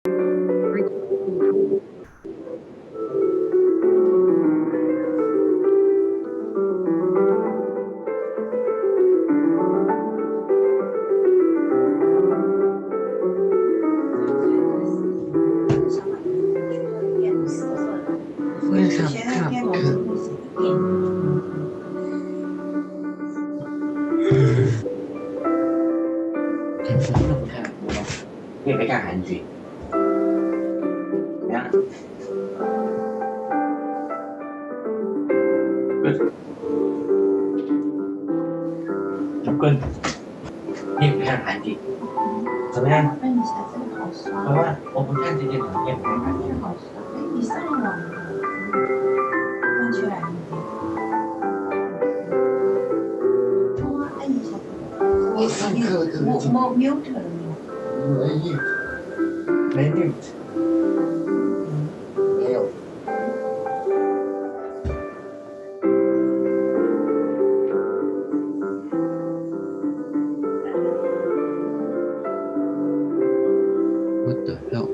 可以别看韩剧，怎样？就跟你也不看韩剧，怎么样？那你才真好刷。好吧，我不看这些图片，不看韩剧。好刷，哎，你上网了，翻出来那边。哇，按一下这个。我上课的时候。我 mute 了没有？没 mute。没有。What the hell?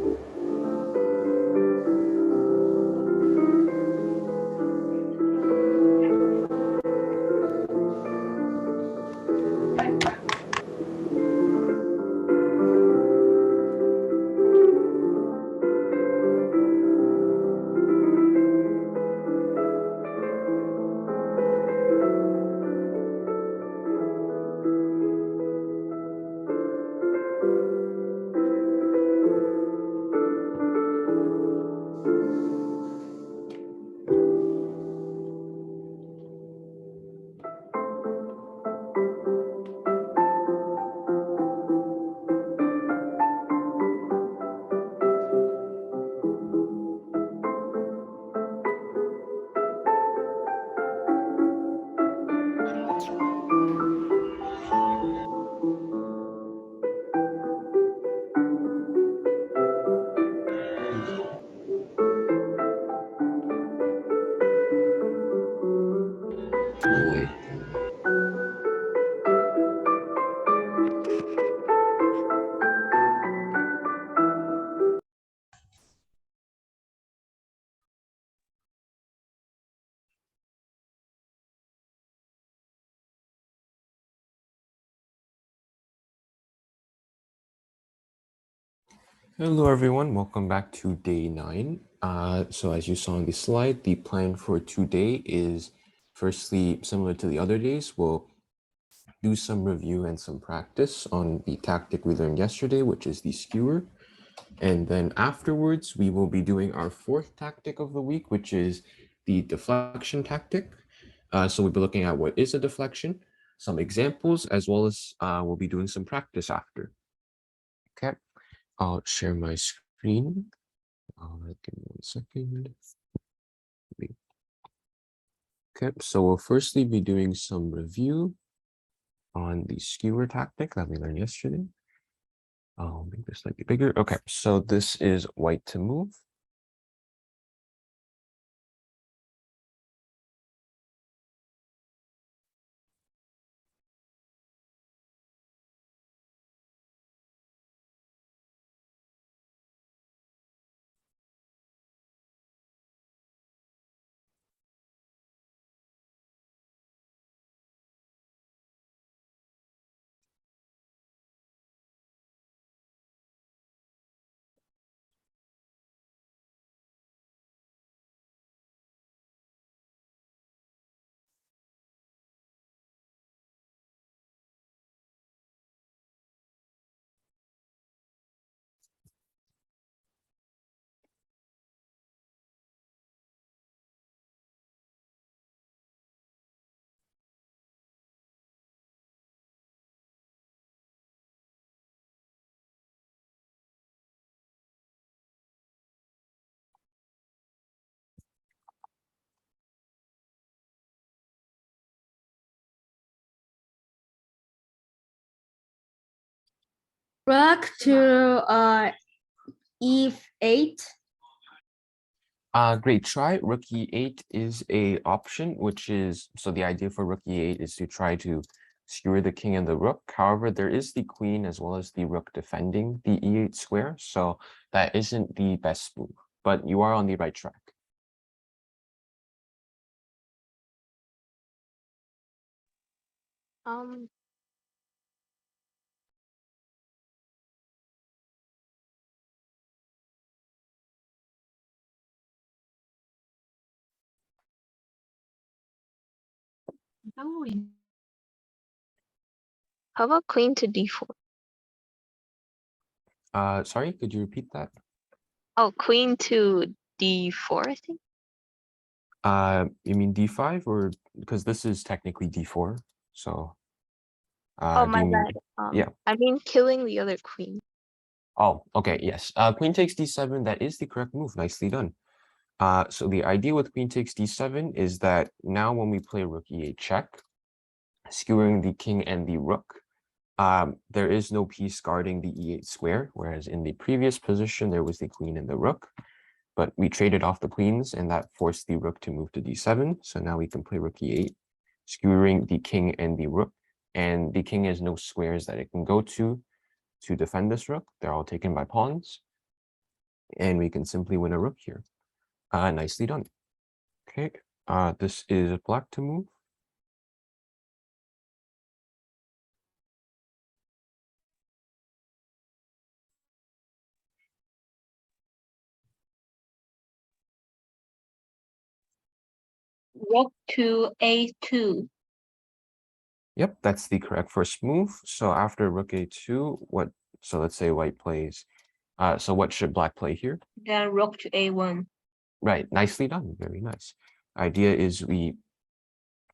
Hello everyone, welcome back to day 9. So as you saw on the slide, the plan for today is firstly similar to the other days. We'll do some review and some practice on the tactic we learned yesterday, which is the skewer. And then afterwards, we will be doing our fourth tactic of the week, which is the deflection tactic. So we'll be looking at what is a deflection, some examples, as well as we'll be doing some practice after. Okay. I'll share my screen. Give me 1 second. Okay, so we'll firstly be doing some review on the skewer tactic that we learned yesterday. I'll make this slightly bigger. Okay, so this is white to move. Rook to e8. Great try. Rook e8 is a option, which is, so the idea for rook e8 is to try to skewer the king and the rook. However, there is the queen as well as the rook defending the e8 square, so that isn't the best move, but you are on the right track. How about queen to d4? Sorry, could you repeat that? Oh, queen to d4, I think. You mean d5, or because this is technically d4, so Oh, do my you mean bad. yeah. I mean killing the other queen. Oh, okay, yes. Queen takes d7, that is the correct move. Nicely done. So the idea with queen takes d7 is that now when we play rook e8 check, skewering the king and the rook, there is no piece guarding the e8 square, whereas in the previous position there was the queen and the rook, but we traded off the queens and that forced the rook to move to d7. So now we can play rook e8, skewering the king and the rook, and the king has no squares that it can go to defend this rook. They're all taken by pawns, and we can simply win a rook here. Nicely done. Okay, this is black to move. Rook to a2. Yep, that's the correct first move. So after rook a2, so let's say white plays, so what should black play here? Then rook to a1. Right, nicely done, very nice. Idea is we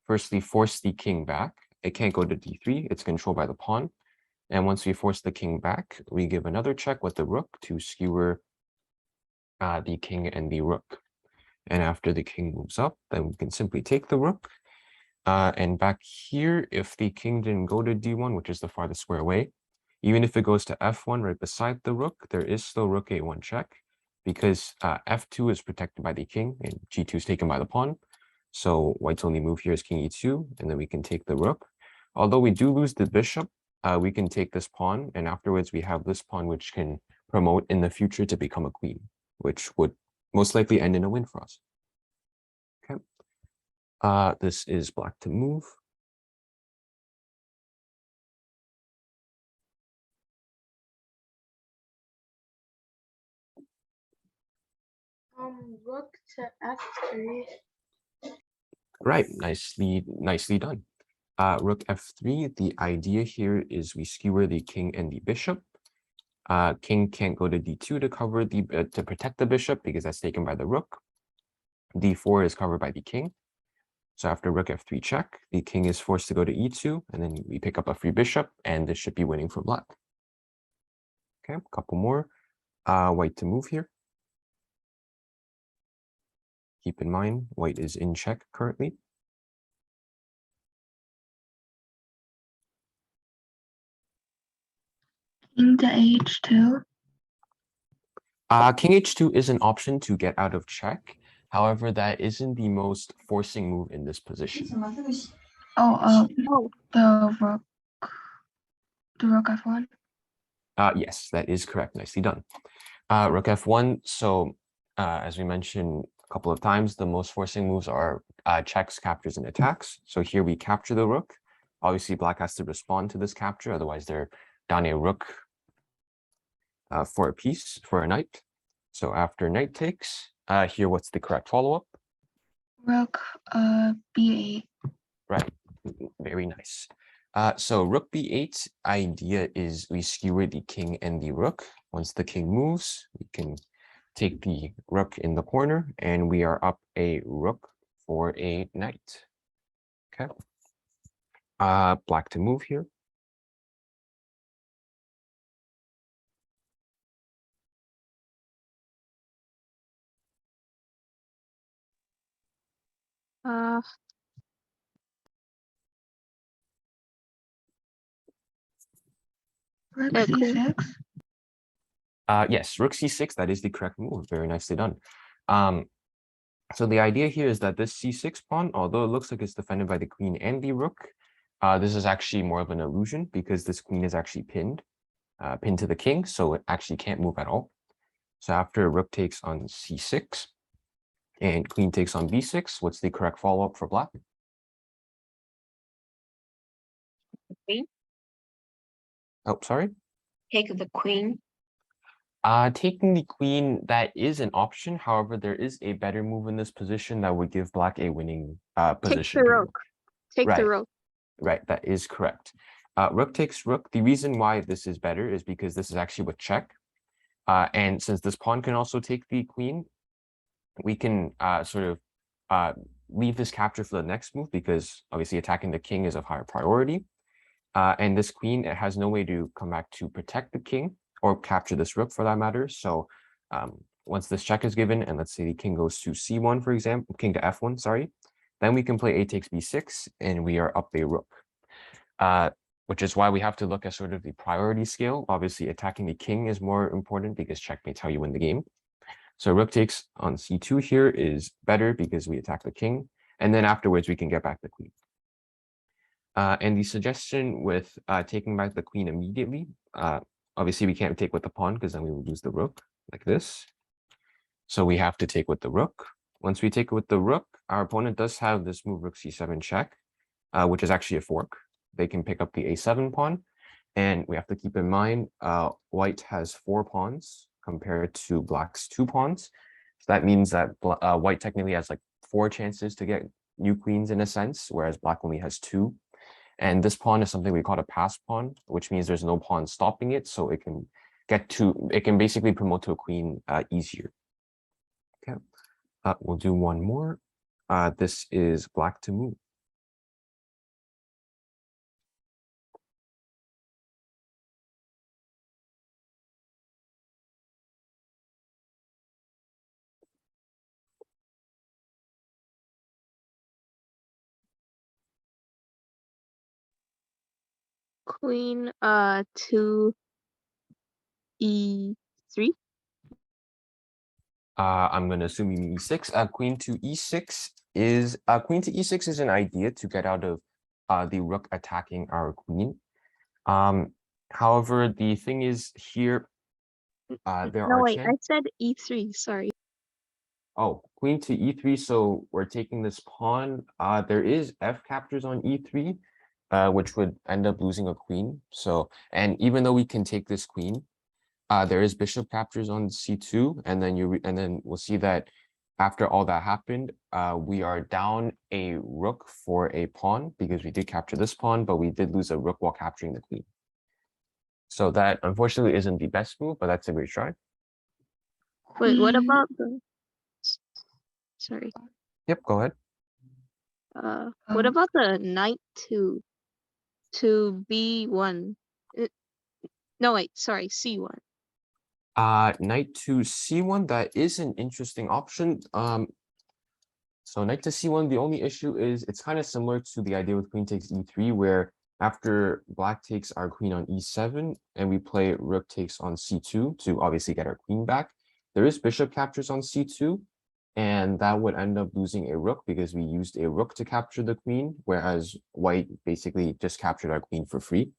firstly force the king back. It can't go to d3, it's controlled by the pawn. And once we force the king back, we give another check with the rook to skewer the king and the rook. And after the king moves up, then we can simply take the rook. And back here, if the king didn't go to d1, which is the farthest square away, even if it goes to f1 right beside the rook, there is still rook a1 check, because f2 is protected by the king and g2 is taken by the pawn. So white's only move here is king e2, and then we can take the rook. Although we do lose the bishop, we can take this pawn, and afterwards we have this pawn which can promote in the future to become a queen, which would most likely end in a win for us. Okay. This is black to move. Rook to f3. Right, nicely done. Rook f3, the idea here is we skewer the king and the bishop. King can't go to d2 to cover to protect the bishop because that's taken by the rook. d4 is covered by the king. So after rook f3 check, the king is forced to go to e2, and then we pick up a free bishop, and this should be winning for black. Okay, a couple more. White to move here. Keep in mind, white is in check currently. King to h2. King h2 is an option to get out of check. However, that isn't the most forcing move in this position. Oh, the rook f1. Yes, that is correct. Nicely done. Rook f1. So as we mentioned a couple of times, the most forcing moves are checks, captures, and attacks. So here we capture the rook. Obviously, black has to respond to this capture. Otherwise, they're down a rook for a piece, for a knight. So after knight takes, here, what's the correct follow-up? Rook b8. Right, very nice. So rook b8 idea is we skewer the king and the rook. Once the king moves, we can take the rook in the corner, and we are up a rook for a knight. Okay. Black to move here. Rook c6. Yes, rook c6, that is the correct move. Very nicely done. So the idea here is that this c6 pawn, although it looks like it's defended by the queen and the rook, this is actually more of an illusion because this queen is actually pinned to the king, so it actually can't move at all. So after rook takes on c6 and queen takes on b6, what's the correct follow-up for black? Queen. Oh, sorry. Take the queen. Taking the queen, that is an option. However, there is a better move in this position that would give black a winning position. Take the rook. Take Right. the rook. Right, that is correct. Rook takes rook. The reason why this is better is because this is actually with check. And since this pawn can also take the queen, we can sort of leave this capture for the next move because obviously attacking the king is of higher priority. And this queen, it has no way to come back to protect the king or capture this rook for that matter. So once this check is given, and let's say the king goes to c1, for example, king to f1, sorry, then we can play a takes b6, and we are up a rook. Which is why we have to look at sort of the priority scale. Obviously, attacking the king is more important because checkmate's how you win the game. So rook takes on c2 here is better because we attack the king, and then afterwards we can get back the queen. And the suggestion with taking back the queen immediately, obviously we can't take with the pawn because then we would lose the rook like this. So we have to take with the rook. Once we take it with the rook, our opponent does have this move rook c7 check, which is actually a fork. They can pick up the a7 pawn, and we have to keep in mind white has 4 pawns compared to black's 2 pawns. So that means that white technically has like 4 chances to get new queens in a sense, whereas black only has 2. And this pawn is something we call a pass pawn, which means there's no pawn stopping it, so it can basically promote to a queen easier. Okay, we'll do one more. This is black to move. Queen to e3. I'm going to assume you mean e6. Queen to e6 is an idea to get out of the rook attacking our queen. However, the thing is here, there No, are wait, I said e3, sorry. Oh, queen to e3, so we're taking this pawn. There is f captures on e3, which would end up losing a queen. So, and even though we can take this queen, there is bishop captures on c2, and then we'll see that after all that happened, we are down a rook for a pawn because we did capture this pawn, but we did lose a rook while capturing the queen. So that unfortunately isn't the best move, but that's a great try. Wait, what Queen- about the? Sorry. Yep, go ahead. What about the knight to b1? No, wait, sorry, c1. Knight to c1, that is an interesting option. So knight to c1, the only issue is it's kind of similar to the idea with queen takes e3, where after black takes our queen on e7 and we play rook takes on c2 to obviously get our queen back, there is bishop captures on c2, and that would end up losing a rook because we used a rook to capture the queen, whereas white basically just captured our queen for free.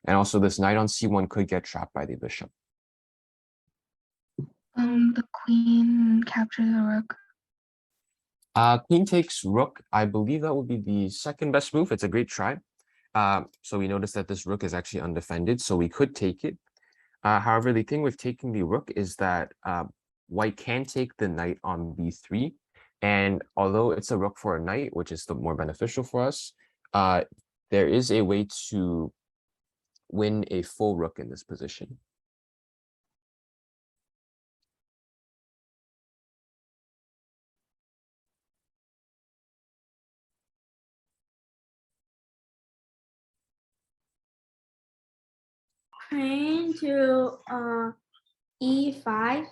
And also this knight on c1 could get trapped by the bishop. The queen captures the rook. Queen takes rook. I believe that would be the second best move. It's a great try. So we notice that this rook is actually undefended, so we could take it. However, the thing with taking the rook is that white can take the knight on b3. And although it's a rook for a knight, which is the more beneficial for us, there is a way to win a full rook in this position. Queen to e5.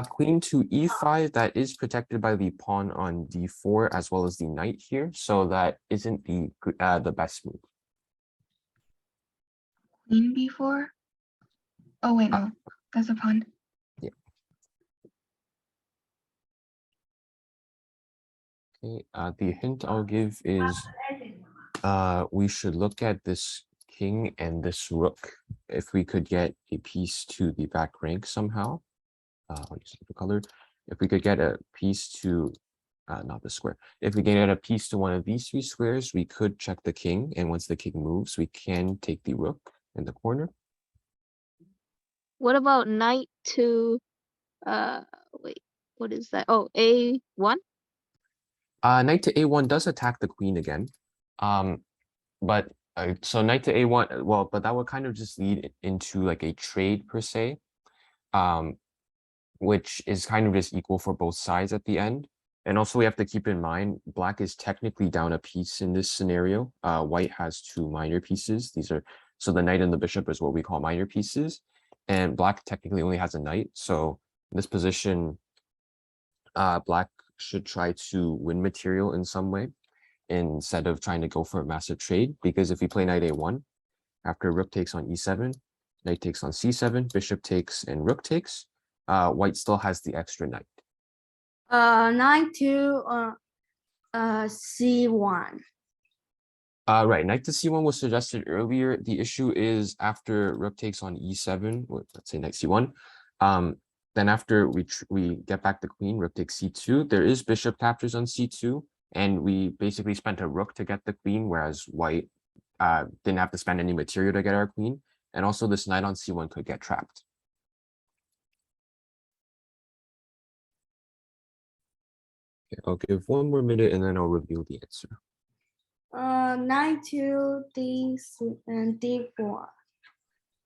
Queen to e5, that is protected by the pawn on d4 as well as the knight here, so that isn't the best move. Queen b4. Oh wait, no, that's a pawn. Yeah. Okay. The hint I'll give is we should look at this king and this rook. If we could get a piece to the back rank somehow, I'll use the color. If we could get a piece to, not the square. If we can get a piece to one of these 3 squares, we could check the king. And once the king moves, we can take the rook in the corner. What about knight to wait, what is that? Oh, A1? Knight to A1 does attack the queen again. But so knight to A1, well, but that would kind of just lead into like a trade per se, which is kind of just equal for both sides at the end. And also we have to keep in mind, black is technically down a piece in this scenario. White has 2 minor pieces. These are, so the knight and the bishop is what we call minor pieces. And black technically only has a knight. So in this position, black should try to win material in some way instead of trying to go for a massive trade. Because if we play knight A1, after rook takes on E7, knight takes on C7, bishop takes, and rook takes, white still has the extra knight. Knight to C1. Right, knight to C1 was suggested earlier. The issue is after rook takes on E7, let's say knight C1, then after we get back the queen, rook takes C2, there is bishop captures on C2, and we basically spent a rook to get the queen, whereas white didn't have to spend any material to get our queen. And also this knight on C1 could get trapped. Okay, I'll give 1 more minute and then I'll reveal the answer. Knight to D4.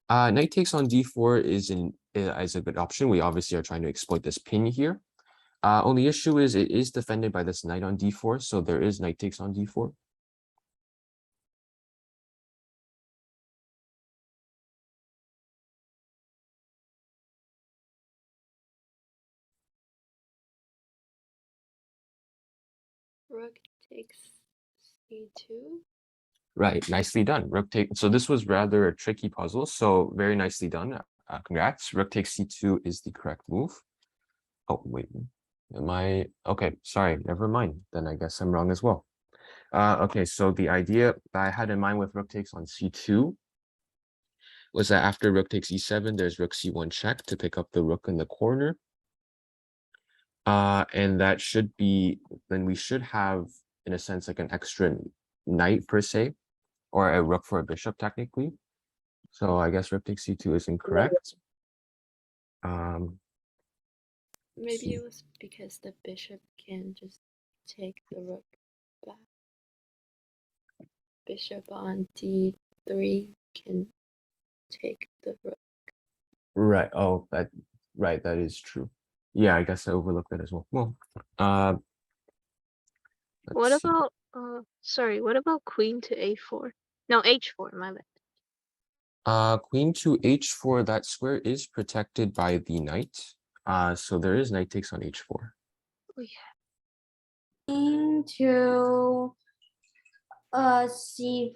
Knight takes on D4 is a good option. We obviously are trying to exploit this pin here. Only issue is it is defended by this knight on D4, so there is knight takes on D4. Rook takes C2. Right, nicely done. Rook take. So this was rather a tricky puzzle. So very nicely done. Congrats. Rook takes C2 is the correct move. Oh wait, am I okay? Sorry, never mind. Then I guess I'm wrong as well. Okay, so the idea that I had in mind with rook takes on C2 was that after rook takes E7, there's rook C1 check to pick up the rook in the corner. And that should be, then we should have, in a sense, like an extra knight per se, or a rook for a bishop technically. So I guess rook takes C2 is incorrect. Maybe it was because the bishop can just take the rook back. Bishop on D3 can take the rook. Right. Oh, right. That is true. Yeah, I guess I overlooked that as well. Well, What let's see. about sorry, what about queen to A4? No, H4, my bad. Queen to H4, that square is protected by the knight. So there is knight takes on H4. Oh, yeah. Into C5.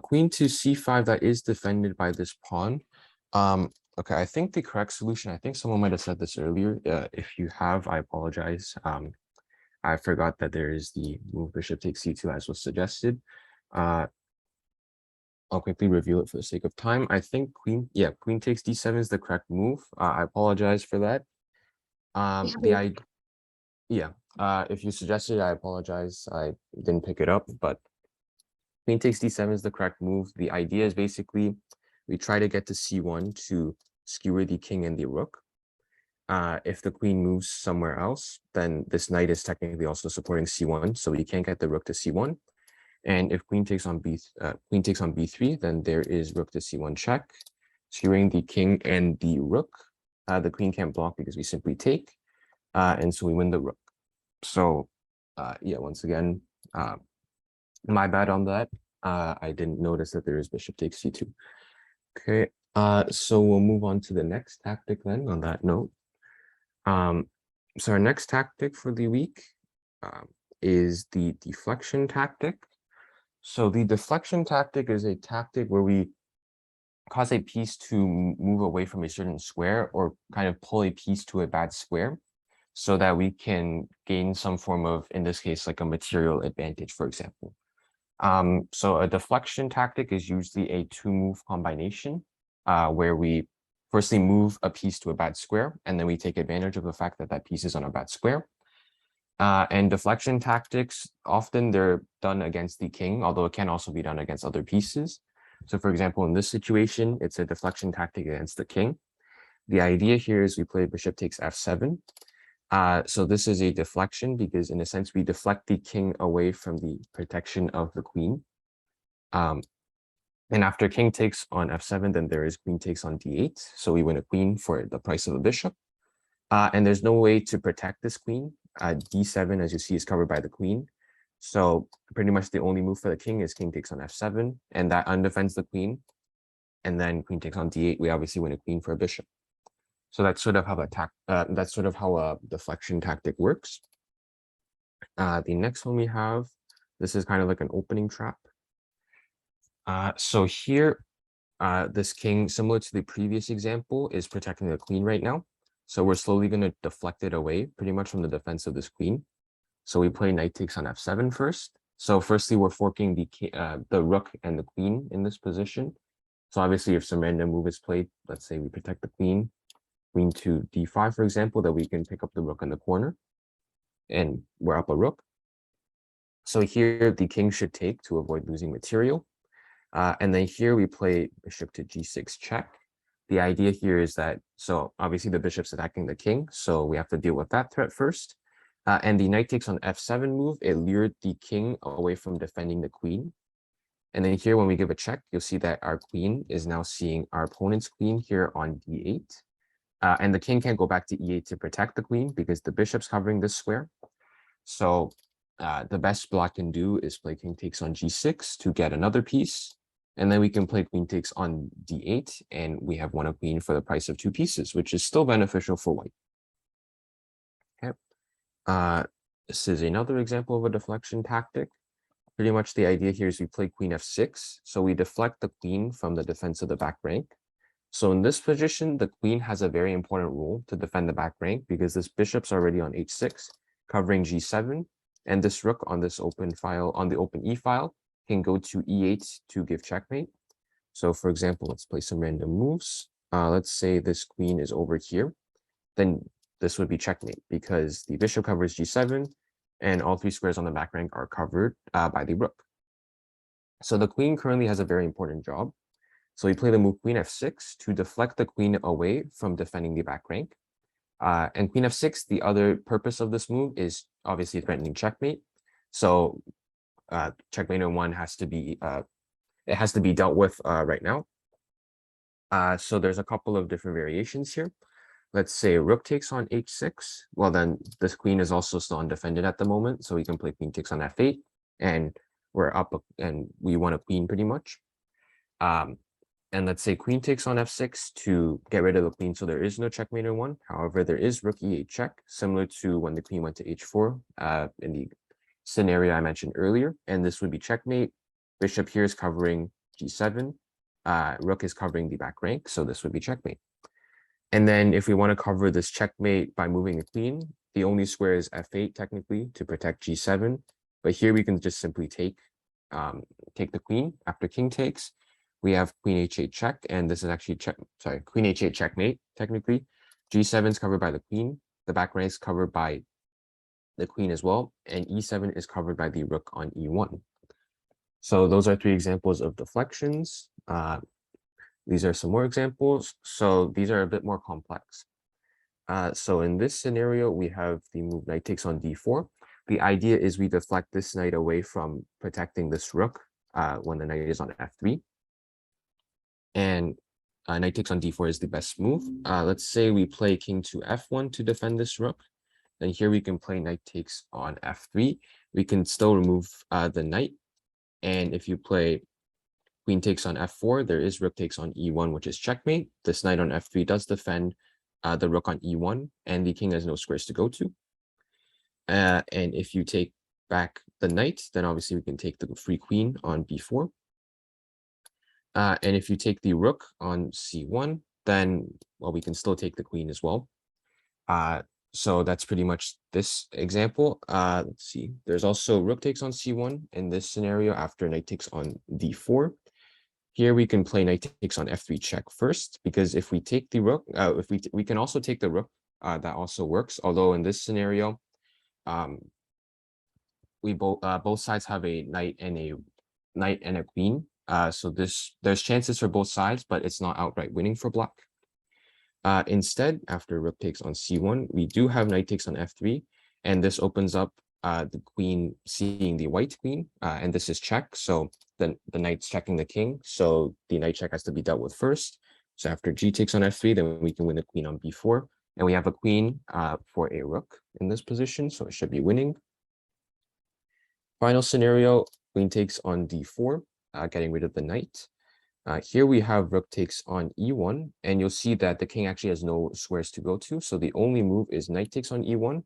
Queen to C5, that is defended by this pawn. Okay, I think the correct solution, I think someone might have said this earlier. If you have, I apologize. I forgot that there is the move bishop takes C2 as was suggested. I'll quickly reveal it for the sake of time. I think queen takes D7 is the correct move. I apologize for that. If you suggested it, I apologize. I didn't pick it up, but queen takes D7 is the correct move. The idea is basically we try to get to C1 to skewer the king and the rook. If the queen moves somewhere else, then this knight is technically also supporting C1, so we can't get the rook to C1. And if queen takes on B3, then there is rook to C1 check, skewering the king and the rook. The queen can't block because we simply take, and so we win the rook. So, once again, my bad on that. I didn't notice that there is bishop takes C2. Okay, so we'll move on to the next tactic then on that note. So our next tactic for the week is the deflection tactic. So the deflection tactic is a tactic where we cause a piece to move away from a certain square or kind of pull a piece to a bad square. so that we can gain some form of, in this case, like a material advantage, for example. So a deflection tactic is usually a 2-move combination where we firstly move a piece to a bad square, and then we take advantage of the fact that that piece is on a bad square. And deflection tactics, often they're done against the king, although it can also be done against other pieces. So for example, in this situation, it's a deflection tactic against the king. The idea here is we play bishop takes f7. So this is a deflection because in a sense, we deflect the king away from the protection of the queen. And after king takes on f7, then there is queen takes on d8. So we win a queen for the price of a bishop. And there's no way to protect this queen. d7, as you see, is covered by the queen. So pretty much the only move for the king is king takes on f7, and that undefends the queen. And then queen takes on d8. We obviously win a queen for a bishop. So that's sort of how a deflection tactic works. The next one we have, this is kind of like an opening trap. So here, this king, similar to the previous example, is protecting the queen right now. So we're slowly going to deflect it away pretty much from the defense of this queen. So we play knight takes on f7 first. So firstly, we're forking the rook and the queen in this position. So obviously, if some random move is played, let's say we protect the queen to d5, for example, that we can pick up the rook in the corner. And we're up a rook. So here, the king should take to avoid losing material. And then here we play bishop to g6 check. The idea here is that, so obviously the bishop's attacking the king, so we have to deal with that threat first. And the knight takes on f7 move, it lured the king away from defending the queen. And then here, when we give a check, you'll see that our queen is now seeing our opponent's queen here on d8. And the king can't go back to e8 to protect the queen because the bishop's covering this square. So the best block can do is play king takes on g6 to get another piece. And then we can play queen takes on d8, and we have won a queen for the price of 2 pieces, which is still beneficial for white. Okay. This is another example of a deflection tactic. Pretty much the idea here is we play queen f6. So we deflect the queen from the defense of the back rank. So in this position, the queen has a very important role to defend the back rank because this bishop's already on h6, covering g7, and this rook on this open file, on the open e file, can go to e8 to give checkmate. So for example, let's play some random moves. Let's say this queen is over here. Then this would be checkmate because the bishop covers g7 and all 3 squares on the back rank are covered by the rook. So the queen currently has a very important job. So we play the move queen f6 to deflect the queen away from defending the back rank. And queen f6, the other purpose of this move is obviously threatening checkmate. So checkmate in 1 has to be dealt with right now. So there's a couple of different variations here. Let's say rook takes on h6. Well, then this queen is also still undefended at the moment. So we can play queen takes on f8, and we're up and we won a queen pretty much. And let's say queen takes on f6 to get rid of the queen, so there is no checkmate in 1. However, there is rook e8 check, similar to when the queen went to h4 in the scenario I mentioned earlier. And this would be checkmate. Bishop here is covering g7. Rook is covering the back rank, so this would be checkmate. And then if we want to cover this checkmate by moving the queen, the only square is f8 technically to protect g7. But here we can just simply take the queen after king takes. We have queen h8 check, and this is actually queen h8 checkmate, technically. g7 is covered by the queen. The back rank is covered by the queen as well, and e7 is covered by the rook on e1. So those are 3 examples of deflections. These are some more examples. So these are a bit more complex. So in this scenario, we have the move knight takes on d4. The idea is we deflect this knight away from protecting this rook when the knight is on f3. And knight takes on d4 is the best move. Let's say we play king to f1 to defend this rook. Then here we can play knight takes on f3. We can still remove the knight. And if you play queen takes on f4, there is rook takes on e1, which is checkmate. This knight on f3 does defend the rook on e1, and the king has no squares to go to. And if you take back the knight, then obviously we can take the free queen on b4. And if you take the rook on c1, then, well, we can still take the queen as well. So that's pretty much this example. Let's see. There's also rook takes on c1 in this scenario after knight takes on d4. Here we can play knight takes on f3 check first, because if we take the rook, if we can also take the rook, that also works. Although in this scenario, we both sides have a knight and a queen. So there's chances for both sides, but it's not outright winning for black. Instead, after rook takes on c1, we do have knight takes on f3, and this opens up the queen seeing the white queen, and this is check. So the knight's checking the king, so the knight check has to be dealt with first. So after g takes on f3, then we can win the queen on b4, and we have a queen for a rook in this position, so it should be winning. Final scenario, queen takes on d4, getting rid of the knight. Here we have rook takes on e1, and you'll see that the king actually has no squares to go to. So the only move is knight takes on e1,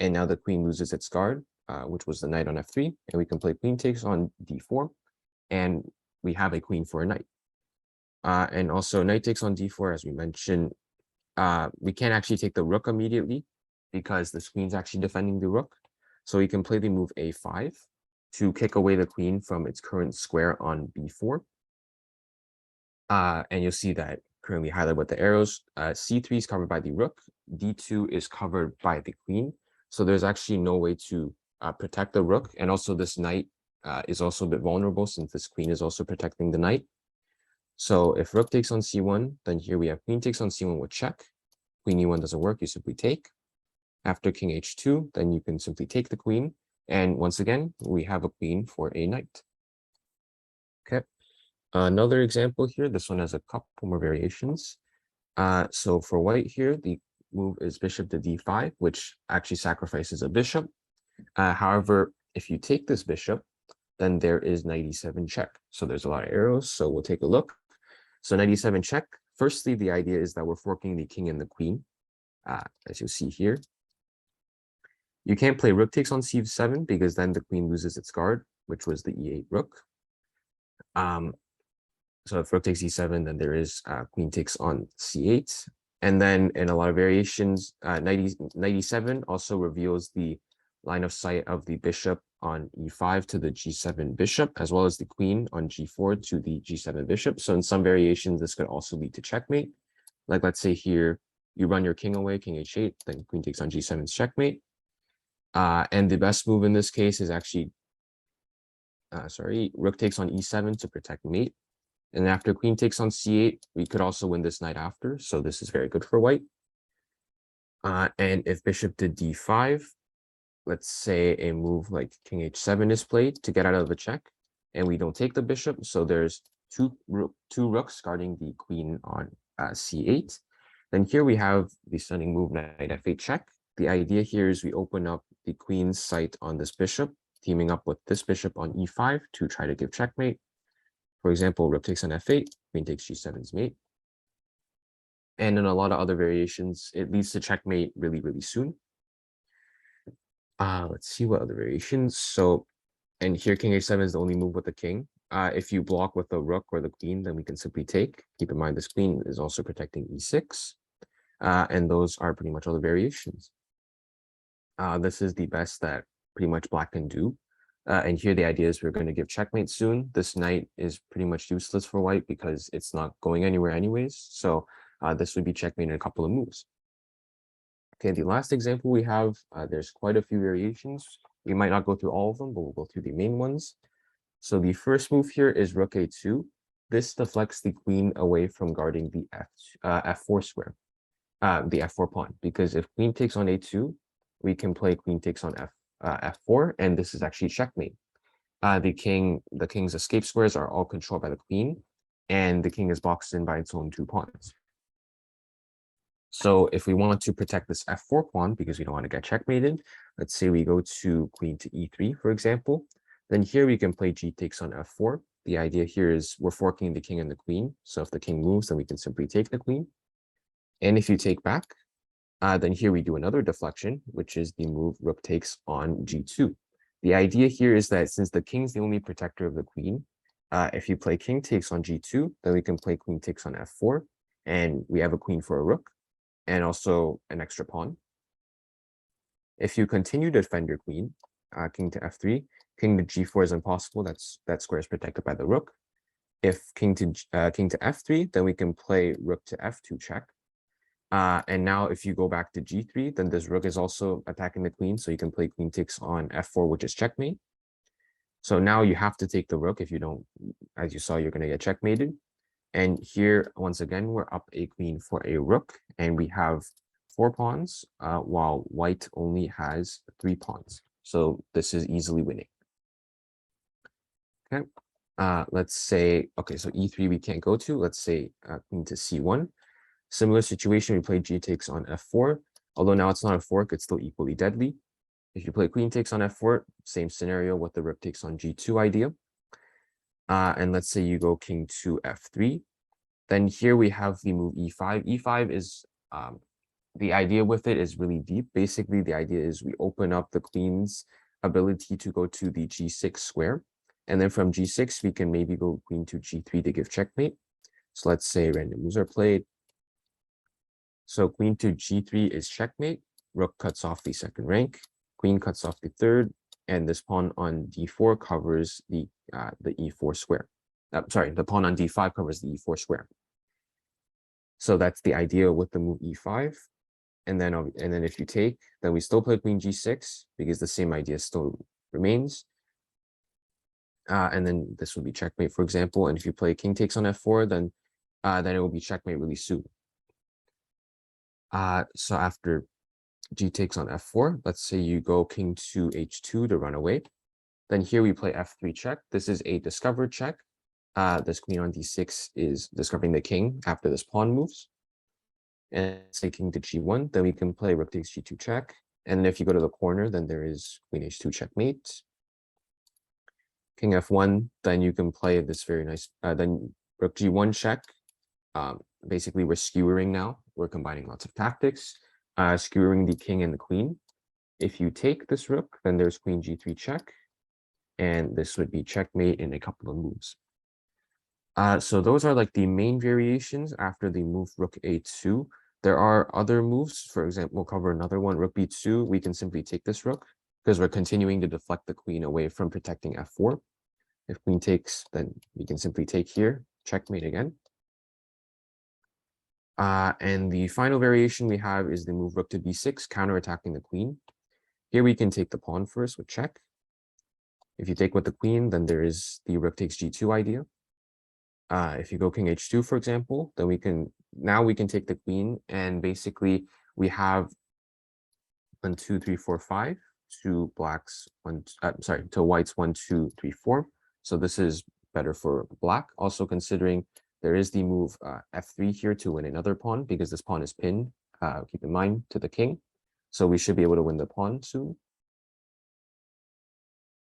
and now the queen loses its guard, which was the knight on f3, and we can play queen takes on d4, and we have a queen for a knight. And also knight takes on d4, as we mentioned, we can't actually take the rook immediately because the queen's actually defending the rook. So we can play the move a5 to kick away the queen from its current square on b4. And you'll see that currently highlighted with the arrows. C3 is covered by the rook. D2 is covered by the queen. So there's actually no way to protect the rook. And also this knight is also a bit vulnerable since this queen is also protecting the knight. So if rook takes on c1, then here we have queen takes on c1 with check. Queen e1 doesn't work, you simply take. After king h2, then you can simply take the queen. And once again, we have a queen for a knight. Okay. Another example here, this one has a couple more variations. So for white here, the move is bishop to d5, which actually sacrifices a bishop. However, if you take this bishop, then there is knight e7 check. So there's a lot of arrows, so we'll take a look. So knight e7 check. Firstly, the idea is that we're forking the king and the queen, as you'll see here. You can't play rook takes on c7 because then the queen loses its guard, which was the e8 rook. So if rook takes e7, then there is queen takes on c8. And then in a lot of variations, knight e7 also reveals the line of sight of the bishop on e5 to the g7 bishop, as well as the queen on g4 to the g7 bishop. So in some variations, this could also lead to checkmate. Like let's say here, you run your king away, king h8, then queen takes on g7 is checkmate. And the best move in this case is actually, rook takes on e7 to protect mate. And after queen takes on c8, we could also win this knight after. So this is very good for white. And if bishop to d5, let's say a move like king h7 is played to get out of the check, and we don't take the bishop. So there's two rooks guarding the queen on c8. Then here we have the stunning move knight f8 check. The idea here is we open up the queen's sight on this bishop, teaming up with this bishop on e5 to try to give checkmate. For example, rook takes on f8, queen takes g7's mate. And in a lot of other variations, it leads to checkmate really, really soon. Let's see what other variations. So, and here king h7 is the only move with the king. If you block with the rook or the queen, then we can simply take. Keep in mind this queen is also protecting e6. And those are pretty much all the variations. This is the best that pretty much black can do. And here the idea is we're going to give checkmate soon. This knight is pretty much useless for white because it's not going anywhere anyways. So this would be checkmate in a couple of moves. Okay, the last example we have, there's quite a few variations. We might not go through all of them, but we'll go through the main ones. So the first move here is rook a2. This deflects the queen away from guarding the f4 square, the f4 pawn, because if queen takes on a2, we can play queen takes on f4, and this is actually checkmate. The king's escape squares are all controlled by the queen, and the king is boxed in by its own two pawns. So if we want to protect this f4 pawn, because we don't want to get checkmated, let's say we go to queen to e3, for example, then here we can play g takes on f4. The idea here is we're forking the king and the queen. So if the king moves, then we can simply take the queen. And if you take back, then here we do another deflection, which is the move rook takes on g2. The idea here is that since the king's the only protector of the queen, if you play king takes on g2, then we can play queen takes on f4, and we have a queen for a rook, and also an extra pawn. If you continue to defend your queen, king to f3, king to g4 is impossible. That square is protected by the rook. If king to f3, then we can play rook to f2 check. And now if you go back to g3, then this rook is also attacking the queen. So you can play queen takes on f4, which is checkmate. So now you have to take the rook. If you don't, as you saw, you're going to get checkmated. And here, once again, we're up a queen for a rook, and we have 4 pawns, while white only has 3 pawns. So this is easily winning. Okay. Let's say, okay, so e3 we can't go to. Let's say queen to c1. Similar situation, we play g takes on f4. Although now it's not a fork, it's still equally deadly. If you play queen takes on f4, same scenario with the rook takes on g2 idea. And let's say you go king to f3. Then here we have the move e5. e5 is, the idea with it is really deep. Basically, the idea is we open up the queen's ability to go to the g6 square. And then from g6, we can maybe go queen to g3 to give checkmate. So let's say random moves are played. So queen to g3 is checkmate. Rook cuts off the second rank. Queen cuts off the third. And this pawn on d4 covers the e4 square. Sorry, the pawn on d5 covers the e4 square. So that's the idea with the move e5. And then if you take, then we still play queen g6 because the same idea still remains. And then this would be checkmate, for example. And if you play king takes on f4, then it will be checkmate really soon. So after g takes on f4, let's say you go king to h2 to run away. Then here we play f3 check. This is a discovered check. This queen on d6 is discovering the king after this pawn moves. And say king to g1, then we can play rook takes g2 check. And then if you go to the corner, then there is queen h2 checkmate. King f1, then you can play this very nice, then rook g1 check. Basically, we're skewering now. We're combining lots of tactics, skewering the king and the queen. If you take this rook, then there's queen g3 check. And this would be checkmate in a couple of moves. So those are like the main variations after the move rook a2. There are other moves. For example, we'll cover another one, rook b2. We can simply take this rook because we're continuing to deflect the queen away from protecting f4. If queen takes, then we can simply take here, checkmate again. And the final variation we have is the move rook to b6, counterattacking the queen. Here we can take the pawn first with check. If you take with the queen, then there is the rook takes g2 idea. If you go king h2, for example, then we can take the queen, and basically we have 1, 2, 3, 4, 5 to blacks to whites 1, 2, 3, 4. So this is better for black. Also considering there is the move f3 here to win another pawn because this pawn is pinned. Keep in mind to the king, so we should be able to win the pawn soon.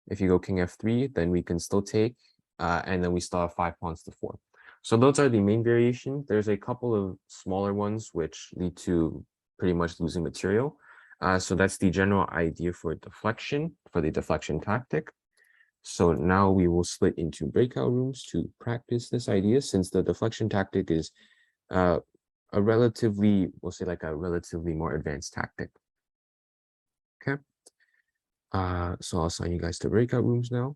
If you go king f3, then we can still take. And then we still have 5 pawns to 4. So those are the main variations. There's a couple of smaller ones which lead to pretty much losing material. So that's the general idea for deflection, for the deflection tactic. So now we will split into breakout rooms to practice this idea, since the deflection tactic is a relatively, we'll say like a relatively more advanced tactic. Okay. So I'll assign you guys to breakout rooms now.